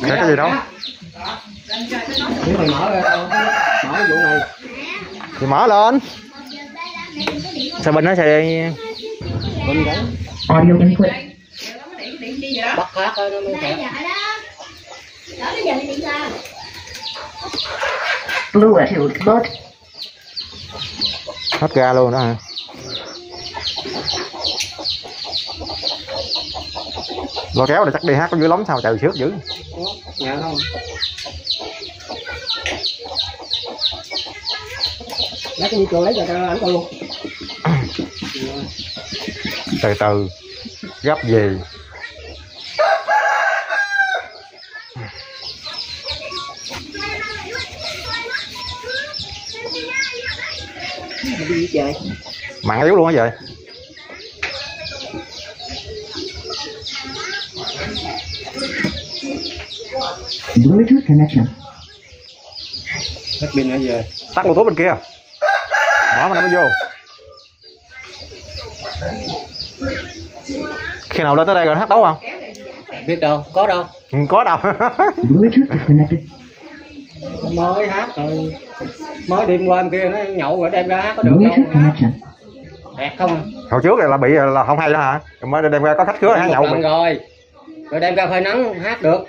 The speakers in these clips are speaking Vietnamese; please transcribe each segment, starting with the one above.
cái gì đâu. Nếu mày mở ra đâu, mở cái vụ này Thì mở lên. Sao bên nó sẽ bên đấy Audio input. bắt hát thôi nó mới kẹt. Bluetooth mode. hết ga luôn đó hả? Lo kéo này chắc đi hát có dữ lắm sao trời xước dữ. Nhà không. Lấy cái micro lấy cho ảnh coi luôn. Từ từ gấp gì. Đi chơi. Mặn yếu luôn á vậy. Bluetooth connection. Hết pin nữa về. Tắt bluetooth bên kia. Đó mà nó mới vô. Khi nào lên tới đây rồi hát đấu không? Biết đâu, có đâu. Có đâu. Bluetooth disconnected. Mới hát rồi. Mới đêm qua kia nó nhậu rồi đem ra hát có được Bluetooth đâu. connection. Đẹp không à? Hồi trước này là bị là không hay đó hả? Mới đem ra có khách khứa hát nhậu bị. Rồi. Rồi đem ra phơi nắng hát được.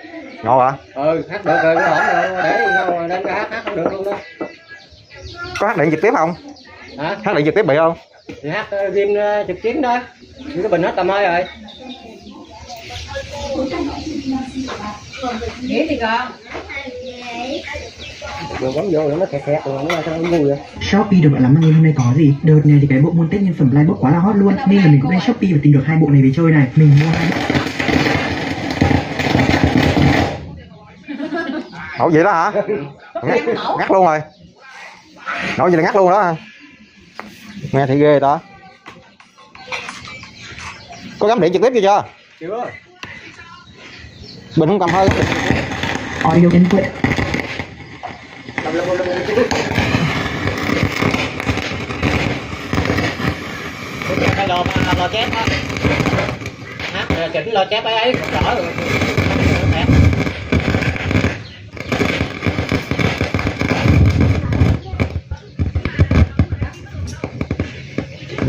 Ngộ hả? Ừ, hát được rồi, nó ổn rồi, để đi đâu mà đem ra hát không được luôn đó. Có hát điện trực tiếp không? Hả? Hát điện trực tiếp bị không? Thì hát phim trực tiếp đó. Những cái bình hết tầm ơi rồi. Nghĩ thì con. Rồi bấm vô rồi nó kẹt rồi nó sao vui vậy? Shopee được bạn lắm ngày hôm nay có gì? Đợt này thì cái bộ môn Tết nhân phẩm Livebox quá là hot luôn, nên là mình cũng lên Shopee và tìm được hai bộ này về chơi này. Mình mua hai bộ. Nổ vậy đó hả? Ngắt luôn rồi. Nổ vậy là ngắt luôn đó hả? Nghe thì ghê đó. Có gắm điện trực tiếp chưa? Chưa. Bình không cầm hơi. Audio input. Cái lo chép á. Hát chỉnh lo chép ấy không đỡ rồi.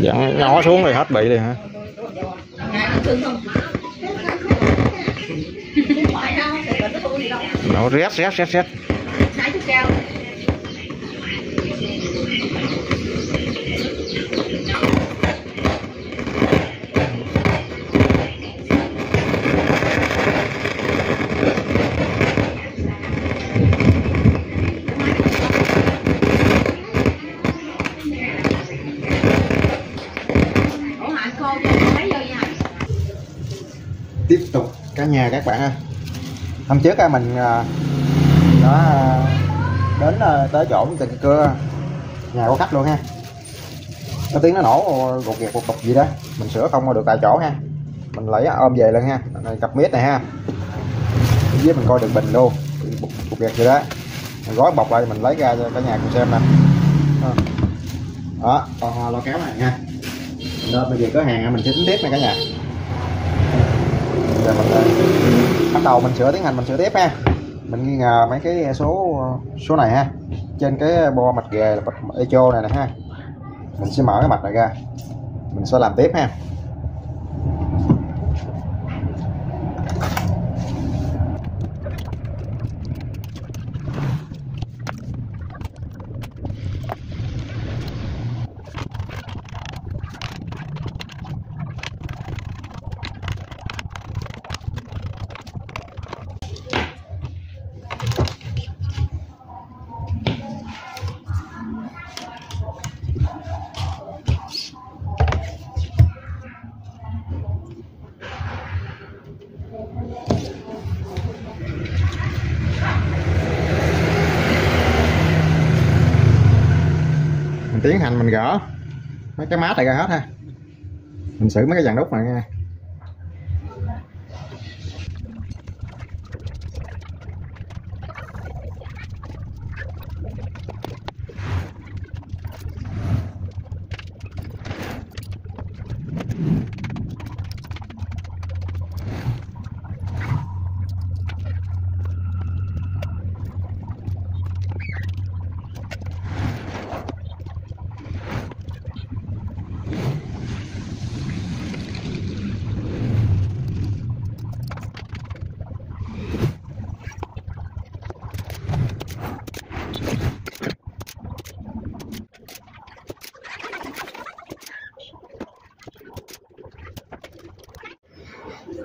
Dặn nhỏ xuống rồi hết bị đi hả? Nó rét. Tiếp tục cả nhà các bạn ha. Hôm trước mình đã đến tới chỗ từ cưa nhà của khách luôn ha. Có tiếng nó nổ gục gẹt cục gì đó, mình sửa không được tại chỗ ha, mình lấy ôm về lên ha. Này cặp mít này ha, với mình coi được bình luôn cục gẹt gì đó, mình gói bọc lại mình lấy ra cho cả nhà cùng xem nè. Đó còn lo kéo này nha. Nên bây giờ có hàng mình sẽ tính tiếp nha cả nhà. Giờ mình bắt đầu mình tiến hành mình sửa tiếp ha. Mình nghi ngờ mấy cái số này ha, trên cái bo mạch ghề là echo này nè ha, mình sẽ mở cái mạch này ra, mình sẽ làm tiếp ha. Tiến hành mình gỡ mấy cái mát này ra hết ha, mình xử mấy cái dàn đúc này nha.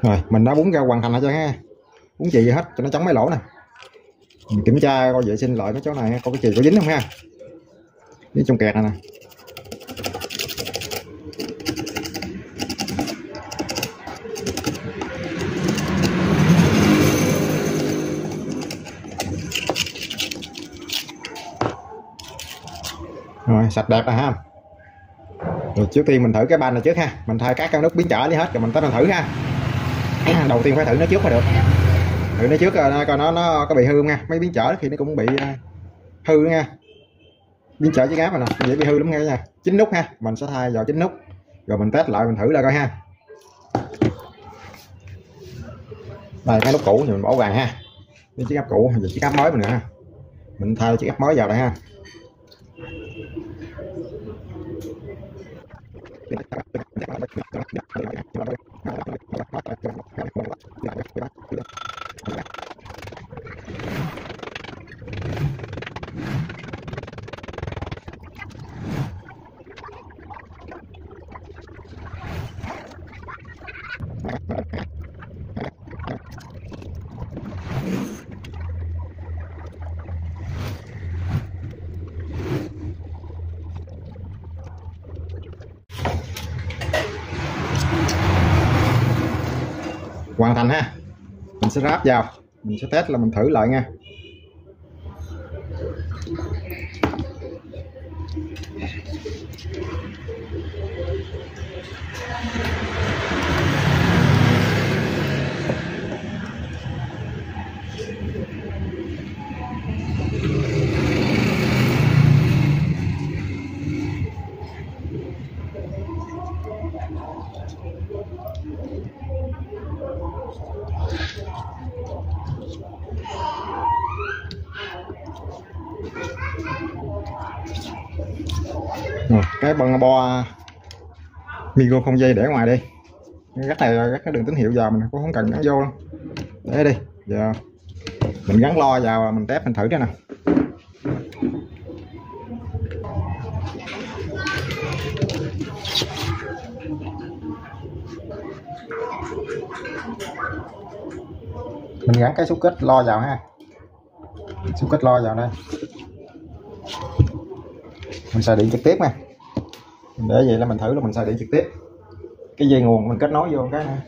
Rồi mình đã bún ra hoàn thành hết chưa ha, bún chì hết cho nó chống mấy lỗ nè. Mình kiểm tra coi vệ sinh lại mấy chỗ này coi cái chì có dính không ha, dính trong kẹt này nè. Rồi sạch đẹp rồi ha. Rồi trước tiên mình thử cái ban này trước ha, mình thay các cái nút biến trở đi hết rồi mình tới mình thử ha. Đầu tiên phải thử nó trước mới được, thử nó trước coi nó có bị hư không nha. Mấy biến trở thì nó cũng bị hư nha, biến trở chiếc áp này nè dễ bị hư lắm nha. 9 nút ha, mình sẽ thay vào 9 nút rồi mình test lại, mình thử lại coi ha. Đây cái nút cũ thì mình bỏ vàng ha, cái chiếc áp cũ giờ chiếc áp mới mình nữa ha, mình thay chiếc áp mới vào đây ha. Hoàn thành ha, mình sẽ ráp vào, mình sẽ test là mình thử lại nha. Rồi, cái băng bo micro không dây để ngoài đi, cái này gắt cái đường tín hiệu vào mình cũng không cần gắn vô đâu, để đi giờ mình gắn lo vào mình test mình thử cái nào. Mình gắn cái xúc kết lo vào ha, xúc kết lo vào đây, mình xài điện trực tiếp nha. Để vậy là mình thử là mình xài điện trực tiếp, cái dây nguồn mình kết nối vô cái này,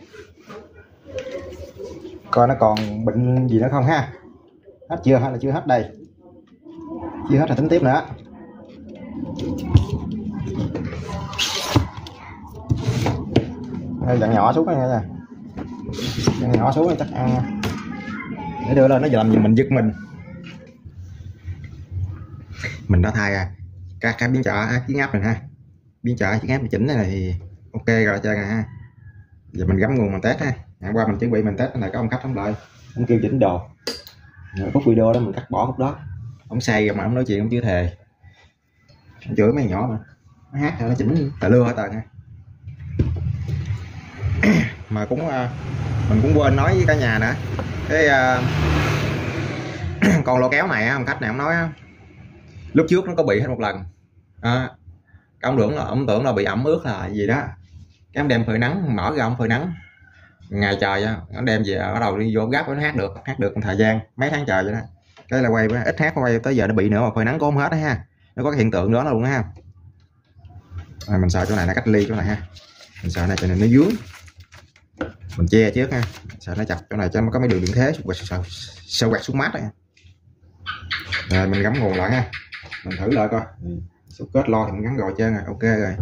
coi nó còn bệnh gì nữa không ha. Hết chưa hay là chưa hết? Đây chưa hết là tính tiếp nữa. Dặn nhỏ xuống nha, dặn nhỏ xuống chắc ăn để đưa lên nó làm gì mình giật mình đã thay các cái biến trở chiến áp này ha, biến trở chiến áp chỉnh này thì ok rồi chơi nè ha. Giờ mình gắm nguồn mình test ha, ngày qua mình chuẩn bị mình test này có ông khách không đợi ông kêu chỉnh đồ, rồi khúc video đó mình cắt bỏ khúc đó, ông say rồi mà ông nói chuyện ông chưa thề, ông chửi mấy nhỏ mà nó hát nó chỉnh tà lưa hết tờ nha. Mà cũng mình cũng quên nói với cả nhà nữa, cái con lô kéo này ông khách này ông nói lúc trước nó có bị hết một lần ông tưởng là bị ẩm ướt là gì đó, cái ông đem phơi nắng, mở ra ông phơi nắng ngày trời nó đem về bắt đầu đi vô gấp nó hát được một thời gian mấy tháng trời vậy đó, cái là quay ít hát quay tới giờ nó bị nữa mà phơi nắng cũng không hết đó ha, nó có cái hiện tượng đó luôn đó ha. Rồi mình sợ chỗ này nó cách ly chỗ này ha, mình sợ này cho nên nó dướng, mình che trước ha, sợ nó chặt chỗ này cho nó có mấy đường điện thế sợ quẹt xuống mát này. Rồi mình gắm nguồn lại ha, mình thử lại coi xúc kết lo thì mình gắn rồi trơn rồi, ok rồi.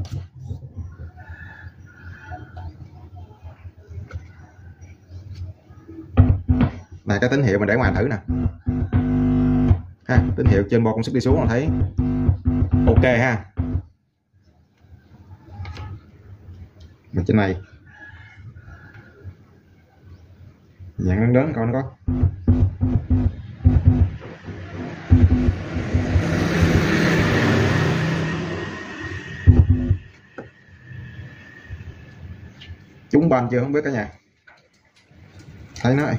Này cái tín hiệu mình để ngoài thử nè ha, tín hiệu trên bo công suất đi xuống là thấy ok ha. Mình trên này dạng đến coi nó có trúng ban chưa không biết cả nhà, thấy nó này.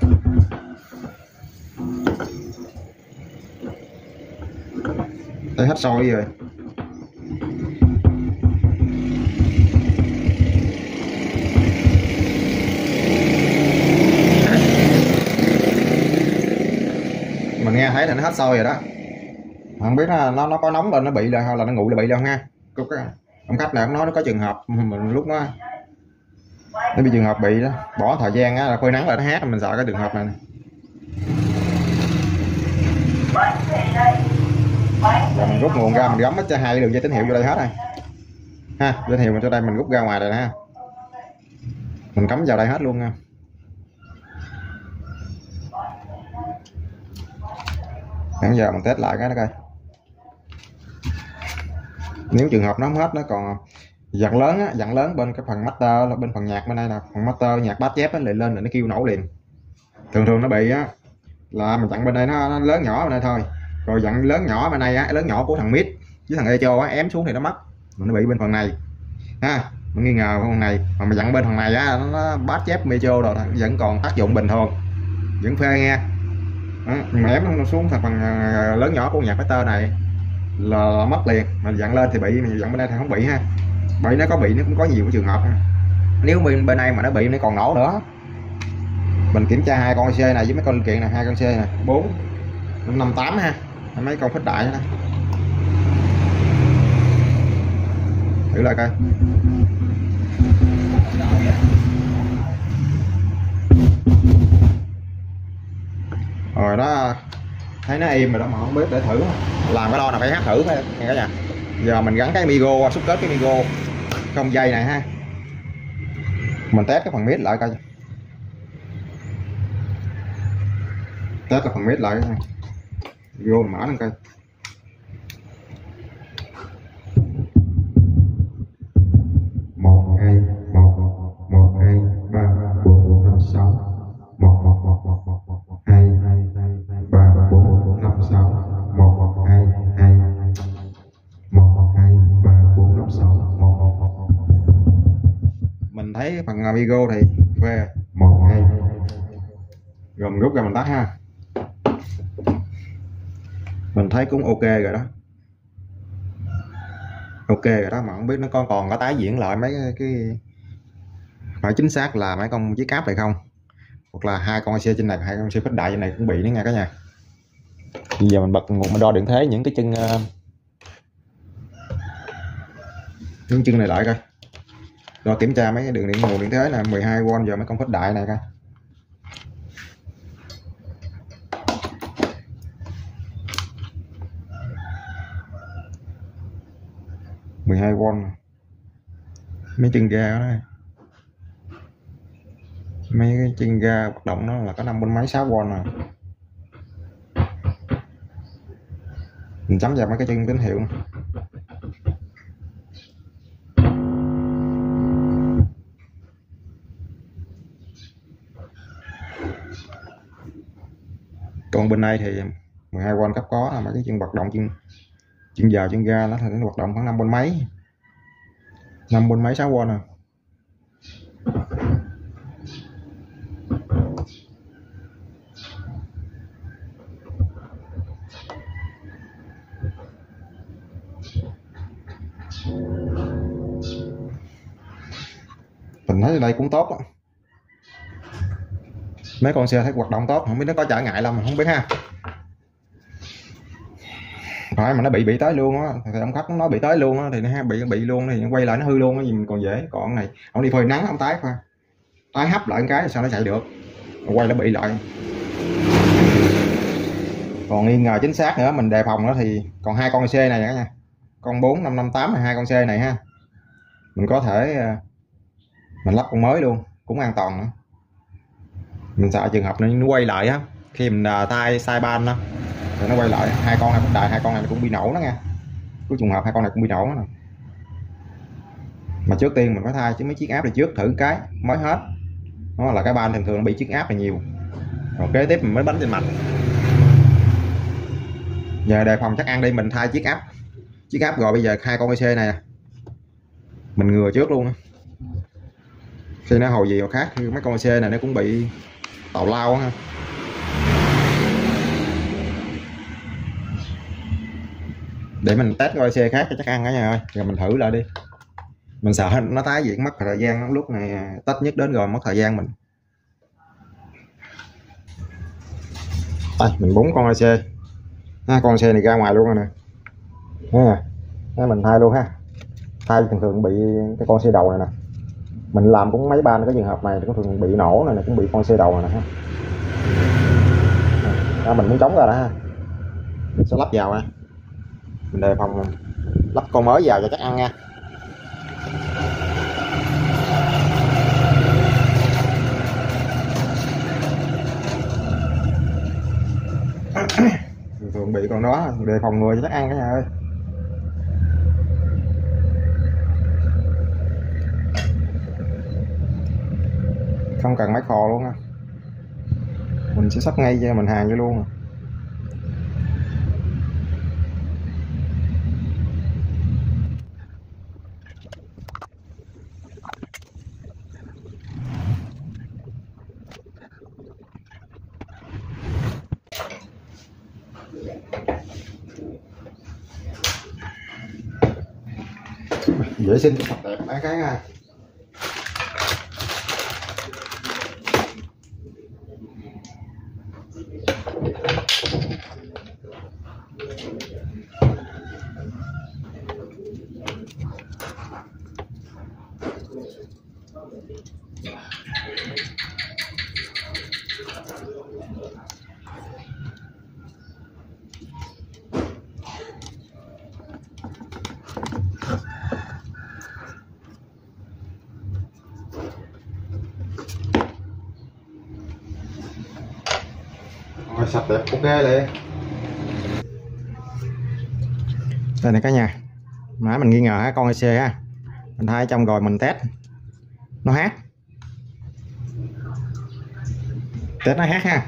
Thấy hết sôi rồi. nha, thấy là nó hết sôi rồi đó. Không biết nó có nóng lên nó bị lại hay là nó nguội lại bị không ha. Có cái ông khách này ông nói nó có trường hợp mình lúc nó bị trường hợp bị đó, bỏ thời gian á là phơi nắng lại nó hát, mình sợ cái trường hợp này. Rồi mình rút nguồn ra, mình gắm hết hai đường dây tín hiệu vô đây hết rồi ha, dây tín hiệu mình cho đây mình rút ra ngoài đây ha, mình cắm vào đây hết luôn nha. Bây giờ mình test lại cái đó coi. Nếu trường hợp nó không hết, nó còn dặn lớn á, dặn lớn bên cái phần master là bên phần nhạc bên đây là phần master nhạc bass chép lại lên là nó kêu nổ liền. Thường nó bị á là mình dặn bên đây nó lớn nhỏ bên đây thôi, rồi dặn lớn nhỏ bên đây á, lớn nhỏ của thằng mid với thằng echo á ém xuống thì nó mất, mà nó bị bên phần này ha, mình nghi ngờ phần này, mà mình dặn bên phần này á nó bass chép echo rồi vẫn còn tác dụng bình thường, vẫn phê nghe đó, mà ém nó xuống phần lớn nhỏ của nhạc master này là mất liền. Mình dặn lên thì bị, mình dặn bên đây thì không bị ha, bởi nó có bị nó cũng có nhiều cái trường hợp ha. Nếu bên này mà nó bị nó còn nổ nữa, mình kiểm tra hai con C này với mấy con linh kiện này, hai con C này 4 5 8 ha, mấy con phích đại đó, thử lại coi. Rồi đó, thấy nó im rồi đó mà không biết, để thử làm cái đo nào phải hát thử phải cả nhà. Giờ mình gắn cái micro, xúc kết cái micro không dây này ha, mình test cái phần mid lại coi, test cái phần mid lại vô mở lên coi. Một hai một hai ba bốn năm sáu một hai ba bốn năm sáu một hai ba bốn năm sáu một. Mình thấy phần micro thì phê một hai, rồi mình rút ra mình tắt ha, mình thấy cũng ok rồi đó, ok rồi đó, mà không biết nó còn có tái diễn lại mấy cái phải chính xác là mấy con chiếc cáp này không, hoặc là hai con xe trên này, hai con xe phích đại trên này cũng bị nữa nha cả nhà. Bây giờ mình bật nguồn mình đo điện thế những cái chân này lại coi, đo kiểm tra mấy cái đường điện nguồn điện thế là 12V giờ mấy con phích đại này coi. V mấy chân ga đó, mấy cái chân ga hoạt động nó là có 5 mấy 6V nè. Mình chấm vào mấy cái chân tín hiệu này. Còn bên đây thì 12V cấp có là mấy cái chân hoạt động, chân vào chân ga nó thì nó hoạt động khoảng 5 mấy 6V nè. Mình thấy đây cũng tốt đó. Mấy con xe thấy hoạt động tốt, không biết nó có trở ngại đâu mà không biết ha. Phải mà nó bị tới luôn á, thì ông khách nó bị tới luôn á, thì nó bị luôn thì quay lại nó hư luôn á, gì mình còn dễ. Còn này ông đi phơi nắng ông tái hấp lại cái sao nó chạy được, quay nó bị lại. Còn nghi ngờ chính xác nữa mình đề phòng đó thì còn hai con C này cả nha, con 4558 là hai con C này ha, mình có thể mình lắp con mới luôn cũng an toàn nữa. Mình sợ trường hợp nó quay lại á, khi mình thay sai ban đó thì nó quay lại, hai con này đại, hai con này cũng bị nổ đó nha, có trường hợp hai con này cũng bị nổ đó. Mà trước tiên mình phải thay chứ mấy chiếc áp này trước thử cái mới hết, nó là cái ban thường nó bị chiếc áp này nhiều, rồi kế tiếp mình mới bánh trên mạch. Giờ đề phòng chắc ăn đi mình thay chiếc áp rồi bây giờ hai con EC này mình ngừa trước luôn, khi nó hồi gì mà khác mấy con EC này nó cũng bị tào lao ha. Để mình test coi xe khác cho chắc ăn cả nhà ơi, rồi mình thử lại đi, mình sợ nó tái diễn mất thời gian lúc này, Tết nhất đến rồi mất thời gian mình. Đây mình 4 con EC Con xe này ra ngoài luôn rồi nè. Mình thay luôn ha. Thay thường bị cái con xe đầu này nè. Mình làm cũng mấy ban cái trường hợp này cũng thường bị nổ này, cũng bị con xe đầu này nè ha. Mình muốn chống ra đó ha. Mình sẽ lắp vào ha. Mình đề phòng lắp con mới vào cho chắc ăn nha. Thường bị con đó đề phòng người cho chắc ăn cả nhà ơi. Không cần máy khò luôn á, mình sẽ sắp ngay cho mình hàng cho luôn. Vệ sinh sạch đẹp mấy cái ha. Rồi, sạch đẹp ok liền. Đây này cả nhà, nãy mình nghi ngờ con EC ha, mình thay trong rồi mình test nó hát, nó hát ha.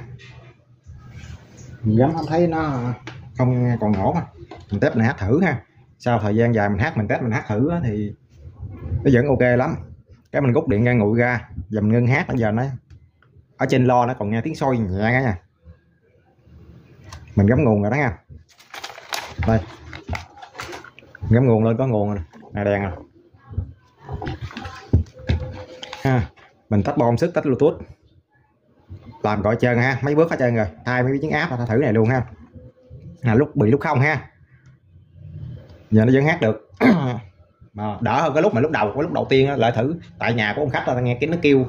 Mình gắm không thấy nó không còn nổ mà mình test mình hát thử ha. Sau thời gian dài mình hát mình test mình hát thử thì nó vẫn ok lắm. Cái mình rút điện ra nguội ra và mình ngưng hát. Bây giờ nó ở trên lo nó còn nghe tiếng sôi nhẹ cả nha. Mình gắm nguồn rồi đó nha. Đây, gắm nguồn lên, có nguồn rồi nè, đèn rồi ha. Mình tắt bom sức, tắt bluetooth, làm gọi trơn ha, mấy bước hết trơn rồi. Thay mấy trứng áp ta thử này luôn ha. Lúc bị lúc không ha, giờ nó vẫn hát được. Mà đỡ hơn cái lúc mà lúc đầu tiên á, lại thử tại nhà của ông khách ta nghe cái nó kêu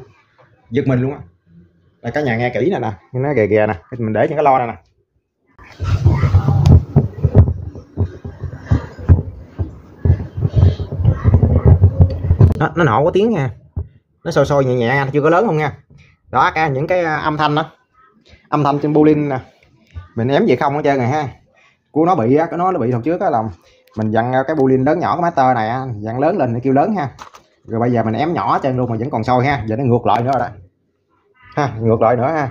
giật mình luôn á. Đây cả nhà nghe kỹ nè, nó ghè ghè nè, mình để trên cái lo này nè. Nó nổ có tiếng nha, nó sôi sôi nhẹ nhẹ, chưa có lớn không nha. Đó, những cái âm thanh đó, âm thanh trên boolean nè, mình ém về không hết trơn rồi ha. Của nó bị á, cái nó bị hồi trước á là mình dặn cái boolean lớn nhỏ cái master này á, dặn lớn lên để kêu lớn ha. Rồi bây giờ mình ém nhỏ trên luôn mà vẫn còn sôi ha. Giờ nó ngược lại nữa rồi đó ha, ngược lại nữa ha.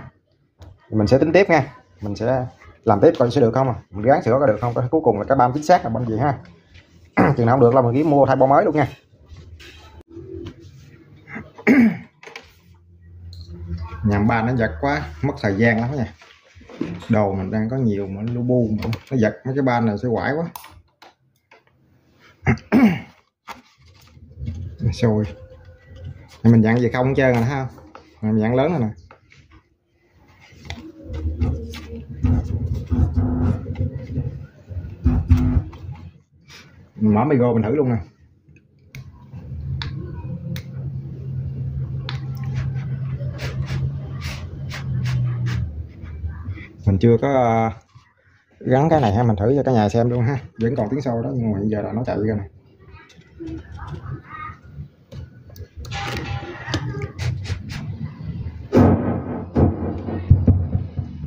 Mình sẽ tính tiếp nha, mình sẽ làm tiếp coi sẽ được không. Mình gắng sửa có được không, cuối cùng là cái bam chính xác là bên gì ha. Chừng nào không được là mình kiếm mua thay bo mới luôn nha. Nhằm ba nó giật quá mất thời gian lắm nha. Đồ mình đang có nhiều mà nó bu nó giật mấy cái ban này sẽ quải quá. Rồi mình dặn gì không chơi rồi ha, mình dặn lớn rồi nè. Mình mở micro mình thử luôn nè. Mình chưa có gắn cái này ha, mình thử cho cả nhà xem luôn ha. Vẫn còn tiếng sôi đó nhưng mà hiện giờ là nó chạy ra nè.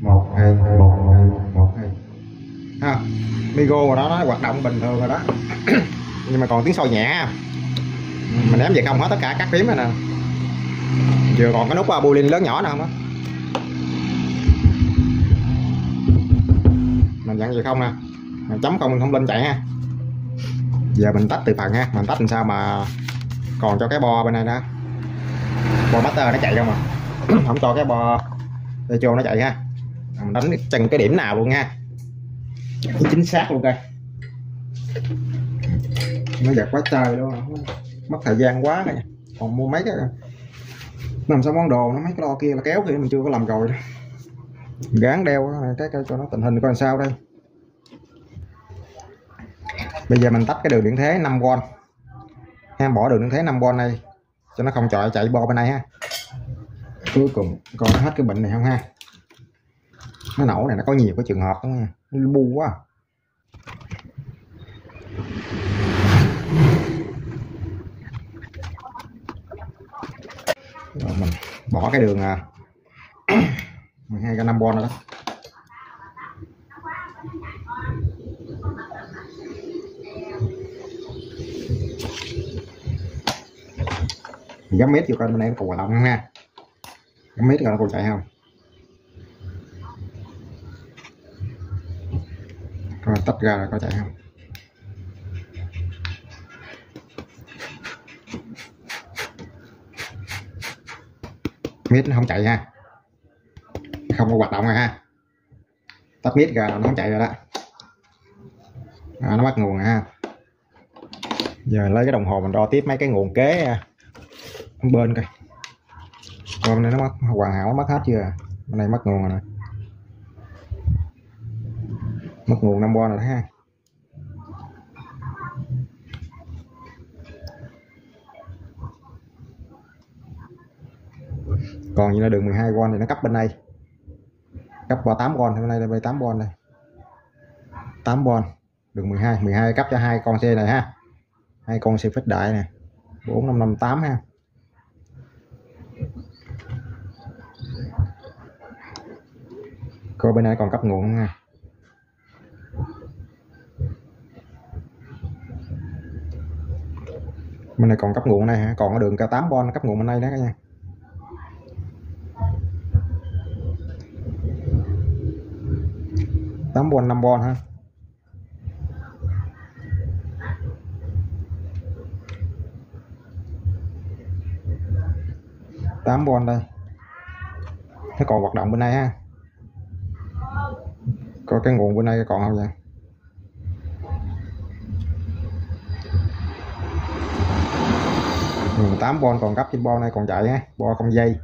Một hai ha, micro của nó hoạt động bình thường rồi đó. Nhưng mà còn tiếng sôi nhẹ. Mình ném về không hết tất cả các phím này nè. Vừa còn cái nút boolean lớn nhỏ nào không á. Mình dặn gì không nè, mình chấm không lên chạy ha. Giờ mình tách từ phần ha, mình tách làm sao mà còn cho cái bo bên này đó, bo master nó chạy không mà không cho cái bo cho nó chạy ha. Mình đánh chân cái điểm nào luôn nha, chính xác luôn coi. Nó giật quá trời luôn, mất thời gian quá này. Còn mua mấy cái làm sao món đồ nó mấy cái lo kia là kéo kia mình chưa có làm rồi đó. Gán đeo cái cho nó tình hình coi sao đây. Bây giờ mình tách cái đường điện thế 5V ha, bỏ đường điện thế 5V này cho nó không chạy bo bên này ha. Cuối cùng coi hết cái bệnh này không ha. Nó nổ này nó có nhiều cái trường hợp đó nha, nó bu quá. Rồi mình bỏ cái đường 12 5V nữa đó. Gắm mét vô coi bên đây nó còn hoạt động không ha. Gắm mét coi nó còn chạy không. Rồi tách ra là có chạy không. Mít nó không chạy ha, không có hoạt động rồi ha. Tắt mít ra nó không chạy rồi đó. Nó bắt nguồn rồi ha. Giờ lấy cái đồng hồ mình đo tiếp mấy cái nguồn kế bên coi. Bên này nó mất hoàn hảo, nó mất hết chưa? Bên này mất nguồn rồi nè. Mất nguồn 5V rồi đó ha. Còn như là đường 12V thì nó cấp bên đây, cấp qua 8V thì bên đây là 8V đây, 8V đường 12 cấp cho hai con xe này ha, hai con xe phích đại nè, 4558 ha. Coi bên này còn cấp nguồn không nha. Bên này còn cấp nguồn này ha, còn có đường cao 8V cấp nguồn bên đây đó cả nhà. Tám V 5V ha. Tám V đây. Nó còn hoạt động bên này ha. Coi cái nguồn bên đây còn không vậy? 8V còn cấp trên bo này còn chạy ha, bo không dây.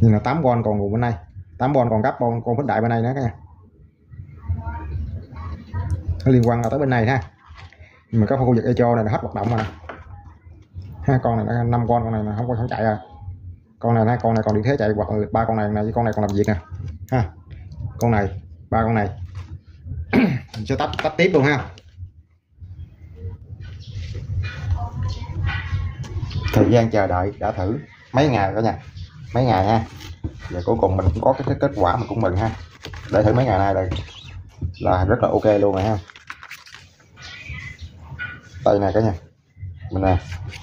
Nhưng là 8V còn nguồn bên đây, 8V còn cấp con phích đại bên đây nữa cả nhà. Nó liên quan là tới bên này ha. Nhưng mà có khu vực echo này là hết hoạt động rồi nè. Ha, con này là 5V, con này là không chạy rồi. Con này hai con này còn điện thế chạy, hoặc là ba con này với con này còn làm việc nè. Ha. Con này, ba con này. Mình sẽ tách tiếp luôn ha. Thời gian chờ đợi đã thử mấy ngày cả nhà, mấy ngày ha. Và cuối cùng mình cũng có cái kết quả mình cũng mừng ha. Để thử mấy ngày nay là rất là ok luôn rồi ha. Đây nè cả nhà, mình nè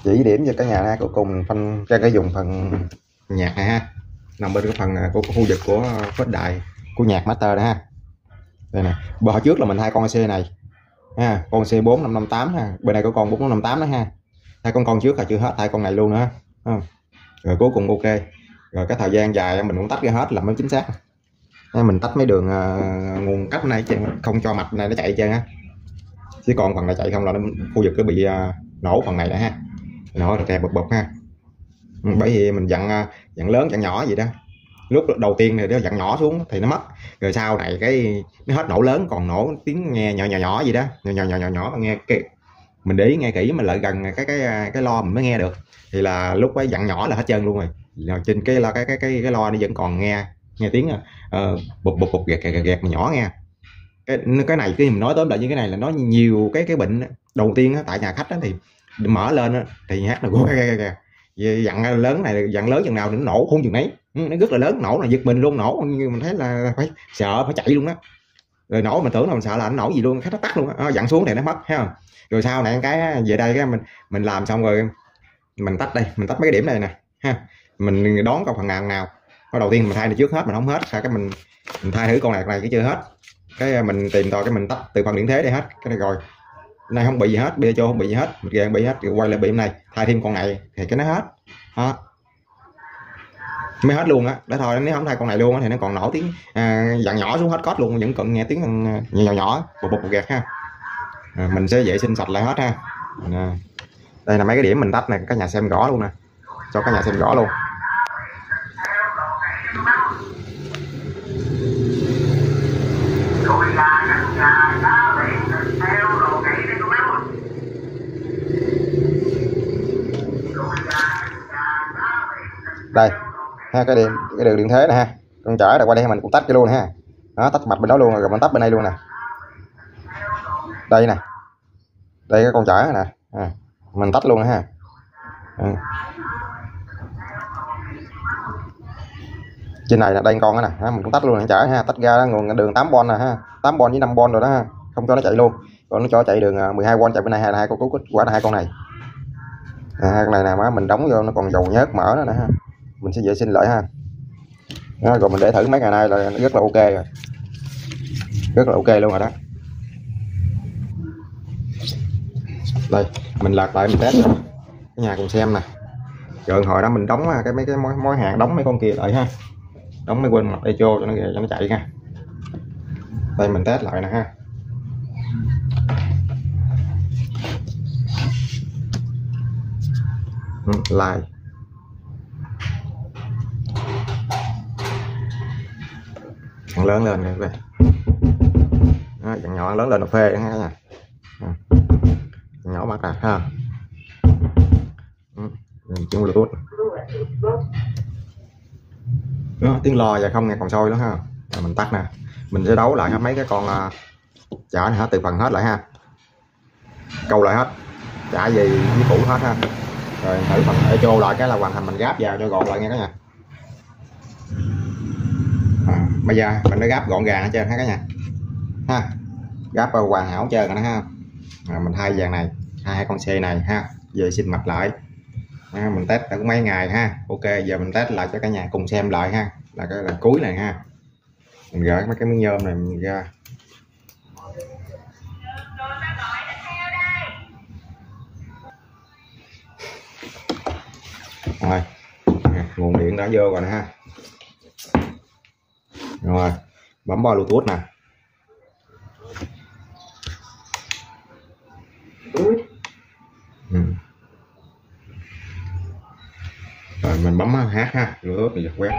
chỉ điểm cho cả nhà ha. Cuối cùng phân cho cái dùng phần nhạc này ha, nằm bên cái phần của khu vực của phích đại của nhạc master đó ha. Đây nè, bờ trước là mình hai con xe này ha, con C 4558 ha, bên này có con 458 đó ha. Hai con trước là chưa hết, hai con này luôn nữa ha. Rồi cuối cùng ok. Rồi cái thời gian dài mình cũng tách ra hết là mới chính xác. Mình tách mấy đường nguồn cấp này không cho mạch này nó chạy trơn á, chứ còn phần này chạy không là nó khu vực nó bị nổ phần này đã ha, nổ rồi kè bụp ha. Bởi vì mình dặn lớn dặn nhỏ gì đó, lúc đầu tiên thì nó dặn nhỏ xuống thì nó mất, rồi sau này cái nó hết nổ lớn còn nổ tiếng nghe nhỏ gì đó, nhỏ nghe mình để ý nghe kỹ mình lại gần cái lo mình mới nghe được, thì là lúc ấy dặn nhỏ là hết trơn luôn rồi. Trên cái lo nó vẫn còn nghe tiếng bụp gẹt mà nhỏ nghe. Cái này khi mình nói tóm lại như cái này là nó nhiều cái bệnh. Đầu tiên tại nhà khách thì mở lên thì hát là dặn lớn này, dặn lớn chừng nào thì nó nổ không chừng nấy, nó rất là lớn, nổ là giật mình luôn, nổ như mình thấy là phải sợ phải chạy luôn đó. Rồi nổ mình tưởng là mình sợ là nó nổ gì luôn, khách nó tắt luôn á, dặn xuống thì nó mất ha. Rồi sau này cái về đây cái mình làm xong rồi mình tách đây, mình tách mấy cái điểm này nè ha, mình đón con phần nào. Đầu tiên mình thay này trước hết, mình không hết, sau cái mình thay thử con này cái chưa hết, cái mình tìm tòi cái mình tách từ phần điện thế đây hết cái này, rồi này không bị gì hết, bia cho không bị gì hết, mình gạn bị hết, rồi quay lại bị này thay thêm con này thì cái nó hết đó, mới hết luôn á. Để thôi nếu không thay con này luôn thì nó còn nổ tiếng dặn nhỏ xuống hết cốt luôn, vẫn còn nghe tiếng nhỏ bụp gạt ha. Mình sẽ vệ sinh sạch lại hết ha. Đây là mấy cái điểm mình tách này, các nhà xem rõ luôn nè, cho các nhà xem rõ luôn. đây ha, cái đường điện thế nè ha, con chở rồi qua đây mình cũng tách cái luôn ha, đó tách mạch bên đó luôn rồi mình tách bên đây luôn nè, đây nè, đây cái con chở nè mình tách luôn ha. Trên này là đây con nè mình cũng tách luôn để chở ha, tách ra nguồn đường 8V nè ha, 8V với 5V rồi đó ha, không cho nó chạy luôn, còn nó cho chạy đường 12V chạy bên này, hai con cú quả là hai con này. Hai con này nè má mình đóng vô nó còn dầu nhớt mỡ nữa nè ha, mình sẽ vệ sinh lại ha. Đó, rồi mình để thử mấy ngày nay là rất là ok rồi, rất là ok luôn rồi đó. Đây mình lật lại mình test cái nhà cùng xem nè, rồi hồi đó mình đóng mấy cái mối hàng, đóng mấy con kia lại ha, đóng mấy quên mặt echo cho nó chạy ha. Đây mình test lại nè ha. Lại dặn lớn lên này, dặn nhỏ lớn lên nó phê đó nha, nhỏ mắt nè ha, chuyển Bluetooth đó, tiếng lo và không nghe còn sôi đó ha. Rồi mình tắt nè, mình sẽ đấu lại hết mấy cái con chả này hết, từ phần hết lại ha, câu lại hết, chả gì với cũ hết ha. Rồi thử phần echo lại cái là hoàn thành, mình gáp vào cho gọn lại nha cả nhà. Bây giờ mình đã gáp gọn gàng hết trơn ha cả nhà ha, gáp hoàn hảo trơn rồi đó ha. Mình thay dàn này, hai con xe này ha, về xin mạch lại mình test được mấy ngày ha. Ok, giờ mình test lại cho cả nhà cùng xem lại ha, là cái là cuối này ha. Mình gỡ mấy cái miếng nhôm này mình ra. Rồi nguồn điện đã vô rồi nè ha. Rồi bấm vào Bluetooth nè. Rồi mình bấm hát ha, Bluetooth thì giật quét.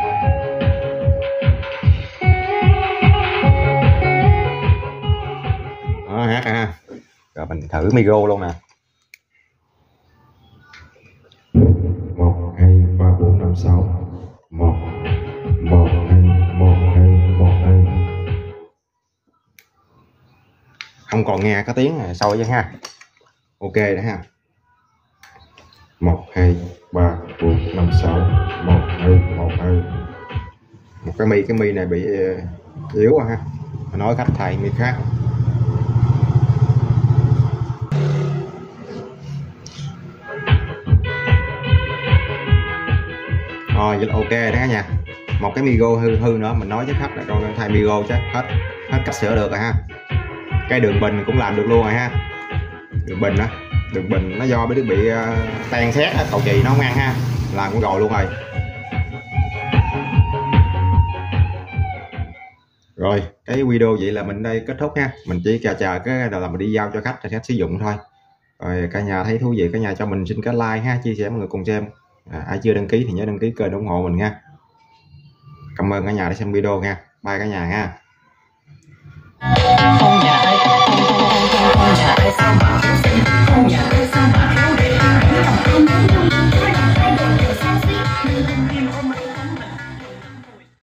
Đó, hát ha. Rồi mình thử micro luôn nè. 1 2 3 4 5 6 1 1 2 1 2 1 2. Không còn nghe cái tiếng này sôi chứ ha. Ok đó ha. 1 2 3 4 5 6 1 2 1 2. Một cái mi này bị yếu quá ha. Mình nói khách thay mi khác. Rồi vậy là ok đó cả nhà. Một cái micro hư nữa mình nói với khách là con thay micro chứ hết cách sửa được rồi ha. Cái đường bình cũng làm được luôn rồi ha. Đường bình nó do bị tan xét cầu chì nó không ăn ha, làm cũng rồi luôn rồi. Rồi cái video vậy là mình đây kết thúc ha. Mình chỉ chờ cái là mình đi giao cho khách sử dụng thôi. Rồi cả nhà thấy thú vị cả nhà cho mình xin cái like ha, chia sẻ mọi người cùng xem. Ai chưa đăng ký thì nhớ đăng ký kênh ủng hộ mình nha. Cảm ơn cả nhà đã xem video nha. Bye cả nhà ha.